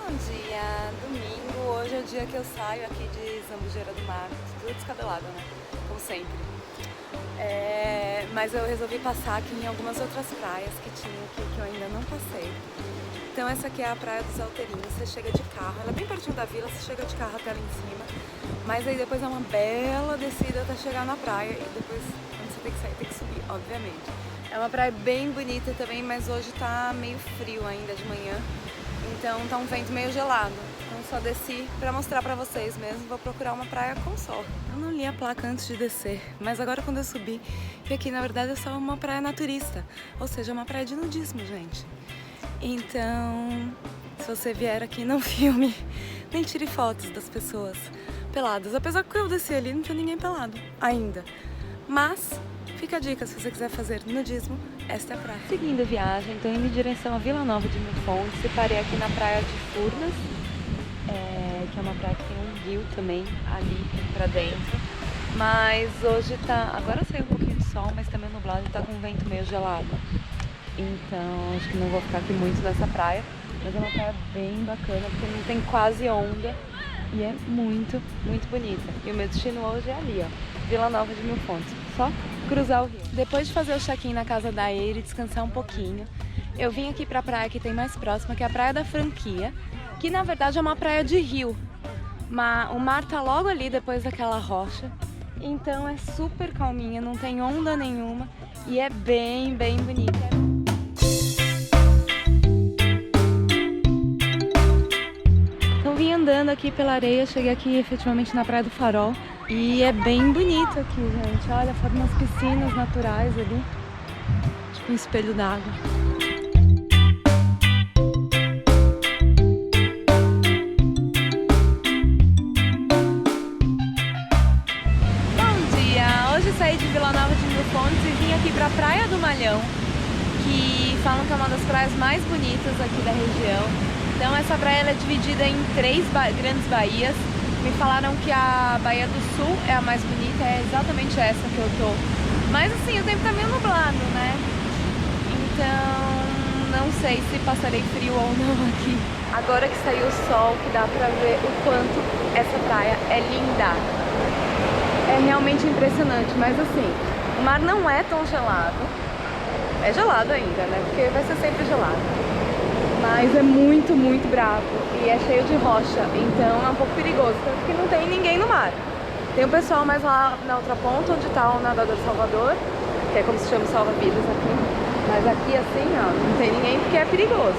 Bom dia, domingo. Hoje é o dia que eu saio aqui de Zambujeira do Mar, tudo descabelado, né? Como sempre. Mas eu resolvi passar aqui em algumas outras praias que tinha aqui que eu ainda não passei. Então essa aqui é a Praia dos Alteirinhos, você chega de carro, ela é bem pertinho da vila, você chega de carro até lá em cima. Mas aí depois é uma bela descida até chegar na praia e depois, quando você tem que sair, tem que subir, obviamente. É uma praia bem bonita também, mas hoje tá meio frio ainda de manhã. Então tá um vento meio gelado. Então só desci pra mostrar pra vocês mesmo. Vou procurar uma praia com sol. Eu não li a placa antes de descer, mas agora quando eu subi, vi que na verdade é só uma praia naturista. Ou seja, uma praia de nudismo, gente. Então, se você vier aqui, não filme, nem tire fotos das pessoas peladas. Apesar que eu desci ali, não tinha ninguém pelado ainda. Mas fica a dica, se você quiser fazer nudismo, esta é a praia. Seguindo a viagem, estou indo em direção a Vila Nova de Mil Fontes e parei aqui na praia de Furnas, que é uma praia que tem um rio também ali pra dentro. Mas hoje tá... Agora saiu um pouquinho de sol, mas também nublado e tá com um vento meio gelado. Então acho que não vou ficar aqui muito nessa praia, mas é uma praia bem bacana porque não tem quase onda e é muito, muito bonita. E o meu destino hoje é ali, ó, Vila Nova de Mil Fontes. Só cruzar o rio. Depois de fazer o check-in na casa da Eire e descansar um pouquinho, eu vim aqui pra praia que tem mais próxima, que é a Praia da Franquia, que na verdade é uma praia de rio. O mar tá logo ali depois daquela rocha, então é super calminha, não tem onda nenhuma e é bem, bem bonita. Então vim andando aqui pela areia, cheguei aqui efetivamente na Praia do Farol. E é bem bonito aqui, gente. Olha, foram umas piscinas naturais ali. Tipo um espelho d'água. Bom dia! Hoje saí de Vila Nova de Mil Fontes e vim aqui pra Praia do Malhão, que falam que é uma das praias mais bonitas aqui da região. Então essa praia ela é dividida em três grandes baías. Me falaram que a Baía do Sul é a mais bonita, é exatamente essa que eu tô. Mas assim, o tempo tá meio nublado, né? Então, não sei se passarei frio ou não aqui. Agora que saiu o sol, que dá pra ver o quanto essa praia é linda. É realmente impressionante, mas assim, o mar não é tão gelado. É gelado ainda, né? Porque vai ser sempre gelado. Mas é muito, muito bravo e é cheio de rocha, então é um pouco perigoso, tanto que não tem ninguém no mar. Tem um pessoal mais lá na outra ponta, onde está o nadador Salvador, que é como se chama salva-vidas aqui. Mas aqui assim, ó, não tem ninguém porque é perigoso.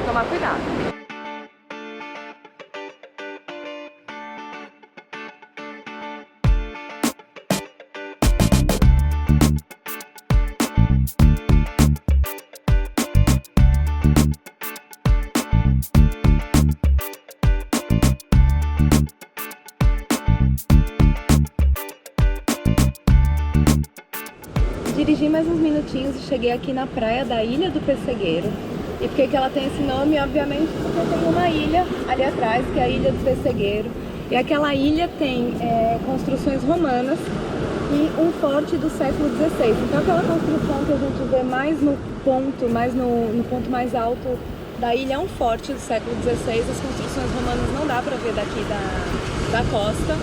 Tomar cuidado. Dirigi mais uns minutinhos e cheguei aqui na praia da Ilha do Pessegueiro. E por que ela tem esse nome? Obviamente porque tem uma ilha ali atrás, que é a Ilha do Pessegueiro. E aquela ilha tem construções romanas e um forte do século XVI. Então aquela construção que a gente vê mais no ponto mais alto da ilha é um forte do século XVI. As construções romanas não dá pra ver daqui da costa.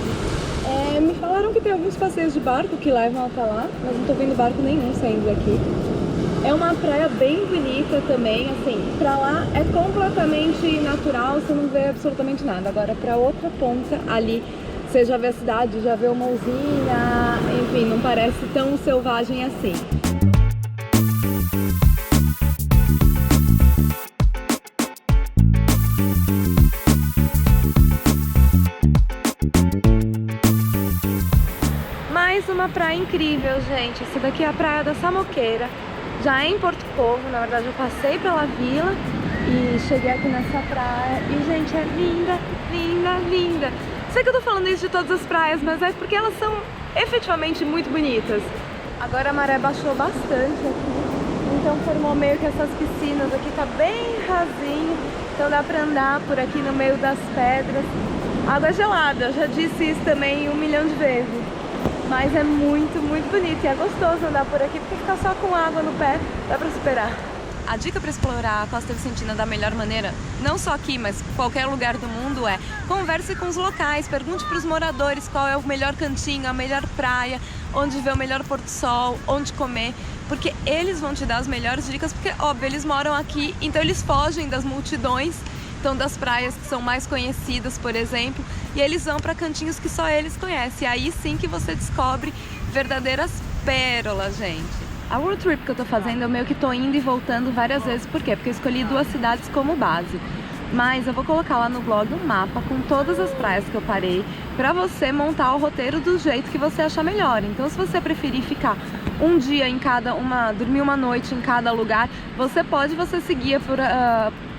Me falaram que tem alguns passeios de barco que levam até lá, mas não tô vendo barco nenhum saindo daqui. É uma praia bem bonita também, assim, pra lá é completamente natural, você não vê absolutamente nada. Agora pra outra ponta ali, você já vê a cidade, já vê uma usina, enfim, não parece tão selvagem assim. Mais uma praia incrível, gente. Essa daqui é a Praia da Samoqueira. Já é em Porto Covo, na verdade eu passei pela vila e cheguei aqui nessa praia. E, gente, é linda, linda, linda. Sei que eu tô falando isso de todas as praias, mas é porque elas são efetivamente muito bonitas. Agora a maré baixou bastante aqui, então formou meio que essas piscinas. Aqui tá bem rasinho, então dá pra andar por aqui no meio das pedras. Água gelada, eu já disse isso também 1 milhão de vezes. Mas é muito, muito bonito e é gostoso andar por aqui porque ficar só com água no pé dá pra superar. a dica para explorar a Costa Vicentina da melhor maneira, não só aqui, mas qualquer lugar do mundo, é converse com os locais, pergunte para os moradores qual é o melhor cantinho, a melhor praia, onde ver o melhor pôr do sol, onde comer, porque eles vão te dar as melhores dicas, porque, óbvio, eles moram aqui, então eles fogem das multidões, então das praias que são mais conhecidas, por exemplo, e eles vão para cantinhos que só eles conhecem, e aí sim que você descobre verdadeiras pérolas, gente. A road trip que eu tô fazendo, eu meio que tô indo e voltando várias vezes. Por quê? Porque eu escolhi 2 cidades como base. Mas eu vou colocar lá no blog um mapa com todas as praias que eu parei pra você montar o roteiro do jeito que você achar melhor. Então, se você preferir ficar um dia em cada, dormir uma noite em cada lugar, você seguir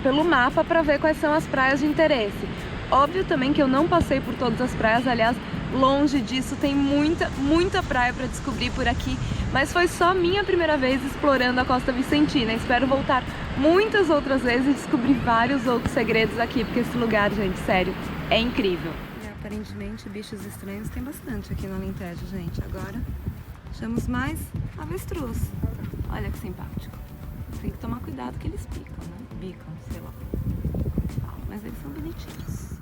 pelo mapa pra ver quais são as praias de interesse. Óbvio também que eu não passei por todas as praias, aliás, longe disso, tem muita praia para descobrir por aqui, mas foi só minha primeira vez explorando a Costa Vicentina. Espero voltar muitas outras vezes e descobrir vários outros segredos aqui, porque esse lugar, gente, sério, é incrível. E aparentemente bichos estranhos tem bastante aqui no Alentejo, gente. Agora achamos mais avestruz. Olha que simpático. Tem que tomar cuidado que eles picam, né? Bicam, sei lá como que fala, mas eles são bonitinhos.